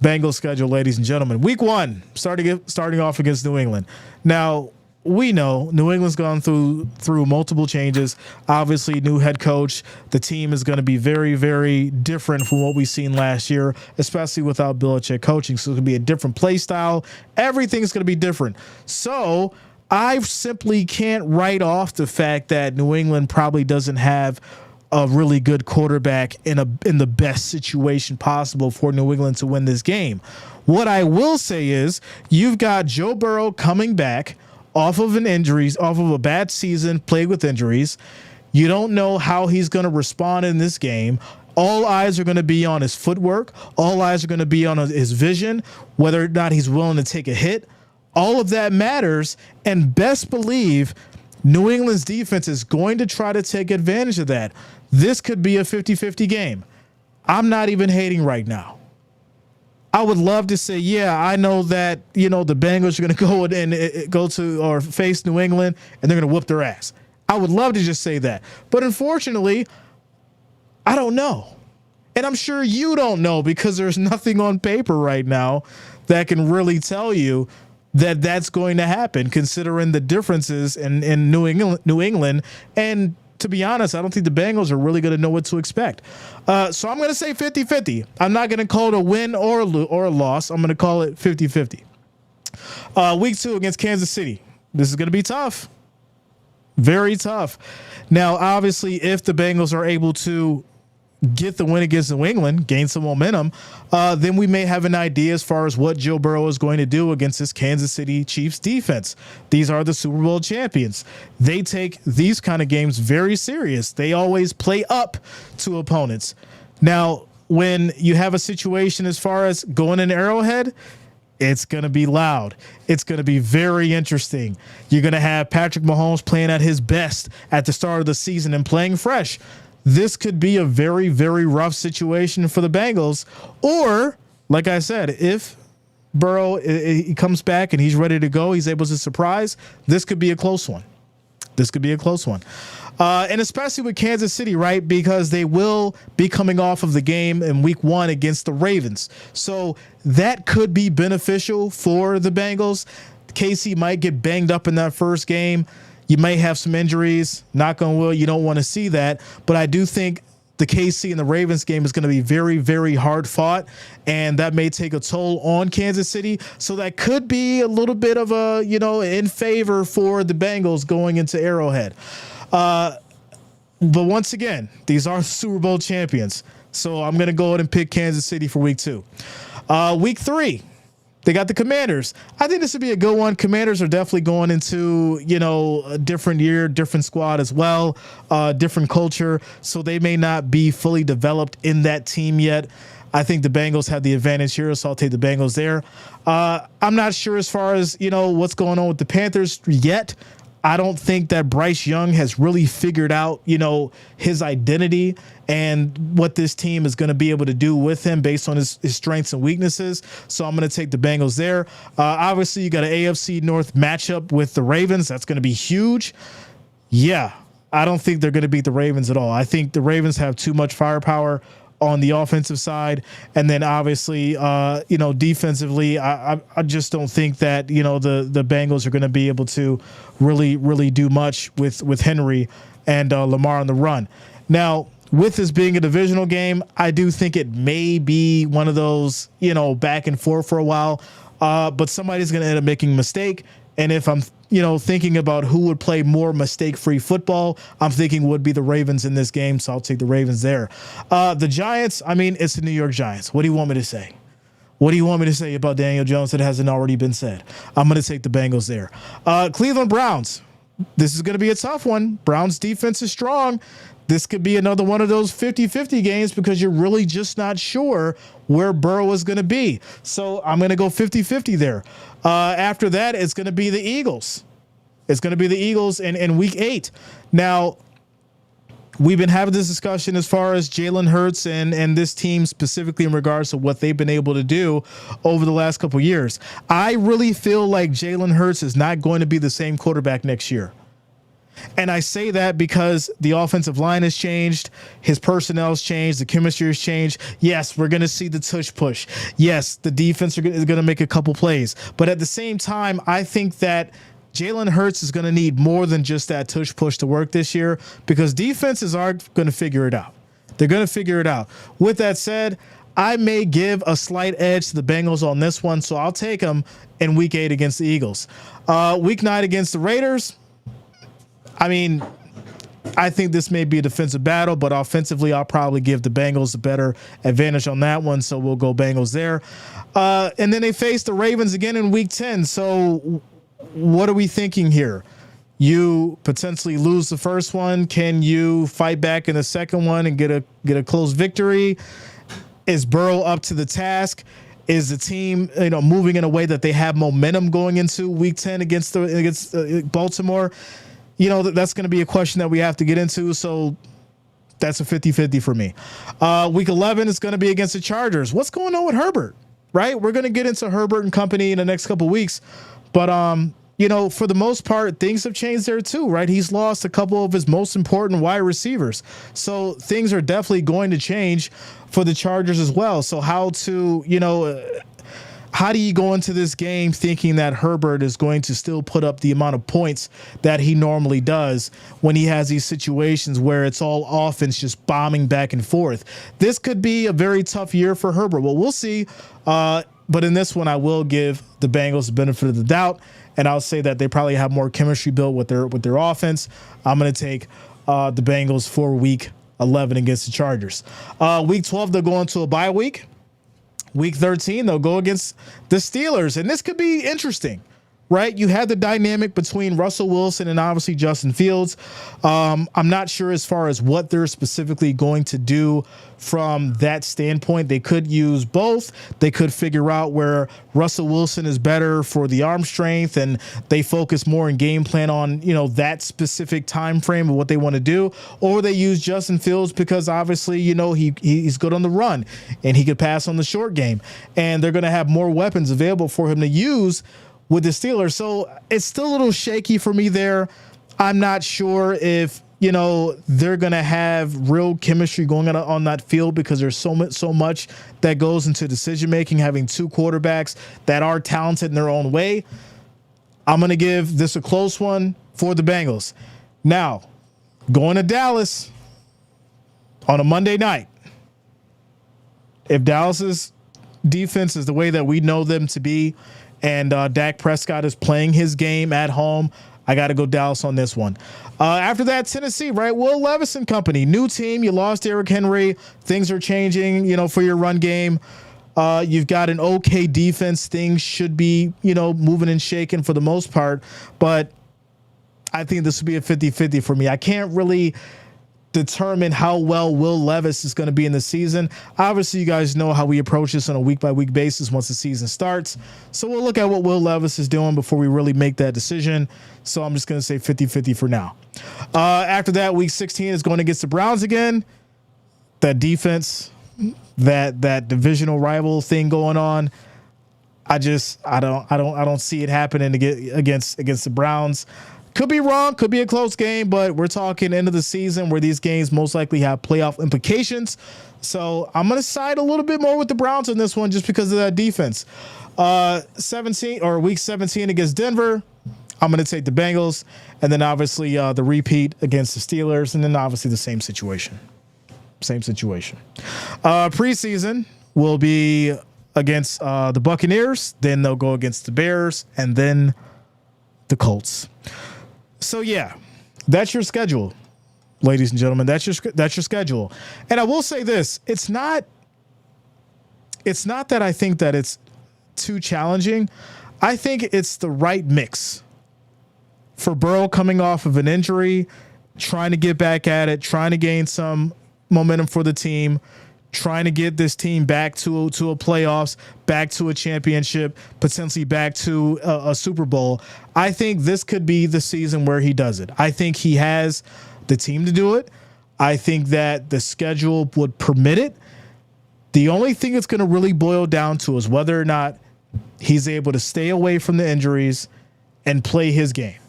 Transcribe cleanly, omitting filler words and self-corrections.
Bengals schedule, ladies and gentlemen. Week 1, starting off against New England. Now, we know New England's gone through multiple changes. Obviously, new head coach. The team is going to be very, very different from what we've seen last year, especially without Belichick coaching. So it's going to be a different play style. Everything's going to be different. So I simply can't write off the fact that New England probably doesn't have a really good quarterback in the best situation possible for New England to win this game. What I will say is you've got Joe Burrow coming back off of a bad season, played with injuries. You don't know how he's going to respond in this game. All eyes are going to be on his footwork. All eyes are going to be on his vision, whether or not he's willing to take a hit. All of that matters, and best believe New England's defense is going to try to take advantage of that. This could be a 50-50 game. I'm not even hating right now. I would love to say, yeah, I know that, the Bengals are going to go to or face New England and they're going to whoop their ass. I would love to just say that. But unfortunately, I don't know. And I'm sure you don't know because there's nothing on paper right now that can really tell you that that's going to happen, considering the differences in New England. And to be honest, I don't think the Bengals are really going to know what to expect. So I'm going to say 50-50. I'm not going to call it a win or a loss. I'm going to call it 50-50. Week 2 against Kansas City. This is going to be tough. Very tough. Now, obviously, if the Bengals are able to get the win against New England, gain some momentum, then we may have an idea as far as what Joe Burrow is going to do against this Kansas City Chiefs defense. These are the Super Bowl champions. They take these kind of games very serious. They always play up to opponents. Now, when you have a situation as far as going in Arrowhead, it's going to be loud. It's going to be very interesting. You're going to have Patrick Mahomes playing at his best at the start of the season and playing fresh. This could be a very, very rough situation for the Bengals. Or, like I said, if Burrow he comes back and he's ready to go, he's able to surprise, this could be a close one. And especially with Kansas City, right? Because they will be coming off of the game in week 1 against the Ravens. So that could be beneficial for the Bengals. KC might get banged up in that first game. You may have some injuries. Knock on wood, you don't want to see that. But I do think the KC and the Ravens game is going to be very, very hard fought, and that may take a toll on Kansas City. So that could be a little bit of a, in favor for the Bengals going into Arrowhead. But once again, these are Super Bowl champions. So I'm going to go ahead and pick Kansas City for week 2. Week 3. They got the Commanders. I think this would be a good one. Commanders are definitely going into, a different year, different squad as well, different culture. So they may not be fully developed in that team yet. I think the Bengals have the advantage here, so I'll take the Bengals there. I'm not sure as far as, what's going on with the Panthers yet. I don't think that Bryce Young has really figured out, his identity and what this team is going to be able to do with him based on his strengths and weaknesses. So I'm going to take the Bengals there. Obviously, you got an AFC North matchup with the Ravens. That's going to be huge. Yeah, I don't think they're going to beat the Ravens at all. I think the Ravens have too much firepower on the offensive side. And then obviously, defensively, I just don't think that, the Bengals are going to be able to really do much with Henry and Lamar on the run. Now, with this being a divisional game, I do think it may be one of those, back and forth for a while. But somebody's going to end up making a mistake. And if I'm, thinking about who would play more mistake-free football, I'm thinking would be the Ravens in this game. So I'll take the Ravens there. The Giants, it's the New York Giants. What do you want me to say? What do you want me to say about Daniel Jones that hasn't already been said? I'm going to take the Bengals there. Cleveland Browns. This is going to be a tough one. Browns defense is strong. This could be another one of those 50-50 games because you're really just not sure where Burrow is going to be. So I'm going to go 50-50 there. After that, it's going to be the Eagles. It's going to be the Eagles in week 8. Now, we've been having this discussion as far as Jalen Hurts and this team specifically in regards to what they've been able to do over the last couple of years. I really feel like Jalen Hurts is not going to be the same quarterback next year. And I say that because the offensive line has changed, his personnel's changed, the chemistry has changed. Yes, we're going to see the tush push. Yes, the defense is going to make a couple plays. But at the same time, I think that Jalen Hurts is going to need more than just that tush push to work this year, because defenses are going to figure it out. They're going to figure it out. With that said, I may give a slight edge to the Bengals on this one, so I'll take them in Week 8 against the Eagles. Week 9 against the Raiders, I mean, I think this may be a defensive battle, but offensively, I'll probably give the Bengals a better advantage on that one, so we'll go Bengals there. And then they face the Ravens again in Week 10, so what are we thinking here? You potentially lose the first one. Can you fight back in the second one and get a close victory? Is Burrow up to the task? Is the team, moving in a way that they have momentum going into Week 10 against Baltimore? That's going to be a question that we have to get into. So that's a 50-50 for me. Week 11 is going to be against the Chargers. What's going on with Herbert? Right? We're going to get into Herbert and company in the next couple of weeks. But, for the most part, things have changed there too, right? He's lost a couple of his most important wide receivers. So things are definitely going to change for the Chargers as well. So how do you go into this game thinking that Herbert is going to still put up the amount of points that he normally does when he has these situations where it's all offense just bombing back and forth? This could be a very tough year for Herbert. Well, we'll see. But in this one, I will give the Bengals the benefit of the doubt, and I'll say that they probably have more chemistry built with their offense. I'm going to take the Bengals for Week 11 against the Chargers. Week 12, they'll go into a bye week. Week 13, they'll go against the Steelers, and this could be interesting, right? You have the dynamic between Russell Wilson and obviously Justin Fields. I'm not sure as far as what they're specifically going to do from that standpoint. They could use both. They could figure out where Russell Wilson is better for the arm strength, and they focus more in game plan on, that specific time frame of what they want to do. Or they use Justin Fields because obviously, he's good on the run and he could pass on the short game, and they're going to have more weapons available for him to use with the Steelers. So it's still a little shaky for me there. I'm not sure if, they're going to have real chemistry going on that field, because there's so much that goes into decision making, having two quarterbacks that are talented in their own way. I'm going to give this a close one for the Bengals. Now, going to Dallas on a Monday night. If Dallas's defense is the way that we know them to be, and Dak Prescott is playing his game at home, I got to go Dallas on this one. After that, Tennessee, right? Will Levis and company. New team. You lost Derrick Henry. Things are changing, for your run game. You've got an okay defense. Things should be, moving and shaking for the most part. But I think this would be a 50-50 for me. I can't really determine how well Will Levis is going to be in the season. Obviously, you guys know how we approach this on a week-by-week basis once the season starts. So we'll look at what Will Levis is doing before we really make that decision. So I'm just going to say 50-50 for now. After that, week 16 is going against the Browns again. That defense, that divisional rival thing going on. I don't see it happening against the Browns. Could be wrong, could be a close game, but we're talking end of the season where these games most likely have playoff implications. So I'm going to side a little bit more with the Browns in this one just because of that defense. Week 17 against Denver, I'm going to take the Bengals, and then obviously the repeat against the Steelers, and then obviously the same situation. Preseason will be against the Buccaneers, then they'll go against the Bears, and then the Colts. So yeah, that's your schedule, ladies and gentlemen. That's your schedule. And I will say this: it's not that I think that it's too challenging. I think it's the right mix for Burrow coming off of an injury, trying to get back at it, trying to gain some momentum for the team, trying to get this team back to a playoffs, back to a championship, potentially back to a Super Bowl. I think this could be the season where he does it. I think he has the team to do it. I think that the schedule would permit it. The only thing it's going to really boil down to is whether or not he's able to stay away from the injuries and play his game.